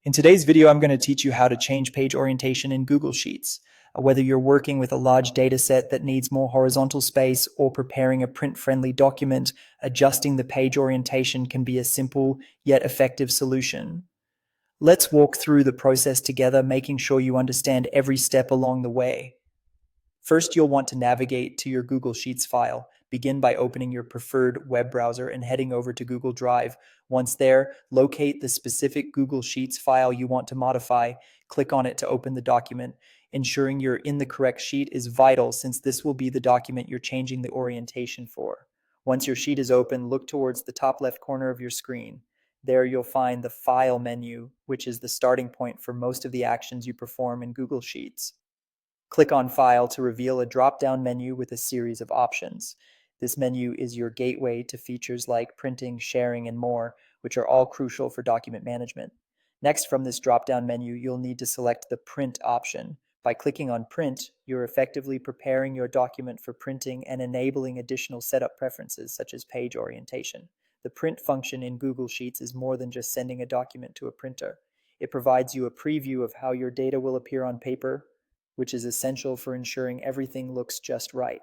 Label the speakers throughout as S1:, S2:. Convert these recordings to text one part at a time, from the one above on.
S1: In today's video, I'm going to teach you how to change page orientation in Google Sheets. Whether you're working with a large data set that needs more horizontal space or preparing a print-friendly document, adjusting the page orientation can be a simple yet effective solution. Let's walk through the process together, making sure you understand every step along the way. First, you'll want to navigate to your Google Sheets file. Begin by opening your preferred web browser and heading over to Google Drive. Once there, locate the specific Google Sheets file you want to modify. Click on it to open the document. Ensuring you're in the correct sheet is vital since this will be the document you're changing the orientation for. Once your sheet is open, look towards the top left corner of your screen. There you'll find the File menu, which is the starting point for most of the actions you perform in Google Sheets. Click on File to reveal a drop-down menu with a series of options. This menu is your gateway to features like printing, sharing, and more, which are all crucial for document management. Next, from this drop-down menu, you'll need to select the Print option. By clicking on Print, you're effectively preparing your document for printing and enabling additional setup preferences such as page orientation. The Print function in Google Sheets is more than just sending a document to a printer. It provides you a preview of how your data will appear on paper, which is essential for ensuring everything looks just right.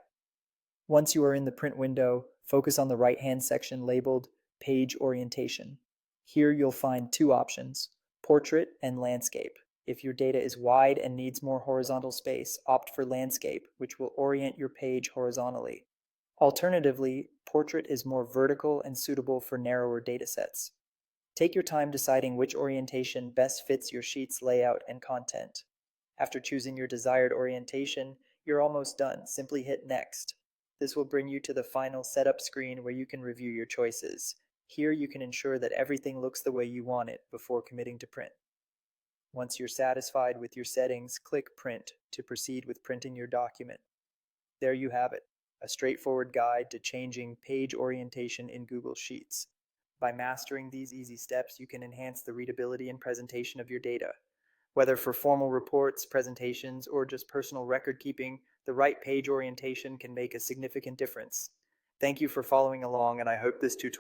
S1: Once you are in the print window, focus on the right-hand section labeled Page Orientation. Here you'll find two options, Portrait and Landscape. If your data is wide and needs more horizontal space, opt for Landscape, which will orient your page horizontally. Alternatively, Portrait is more vertical and suitable for narrower datasets. Take your time deciding which orientation best fits your sheet's layout and content. After choosing your desired orientation, you're almost done. Simply hit Next. This will bring you to the final setup screen where you can review your choices. Here you can ensure that everything looks the way you want it before committing to print. Once you're satisfied with your settings, click Print to proceed with printing your document. There you have it, a straightforward guide to changing page orientation in Google Sheets. By mastering these easy steps, you can enhance the readability and presentation of your data. Whether for formal reports, presentations, or just personal record keeping, the right page orientation can make a significant difference. Thank you for following along, and I hope this tutorial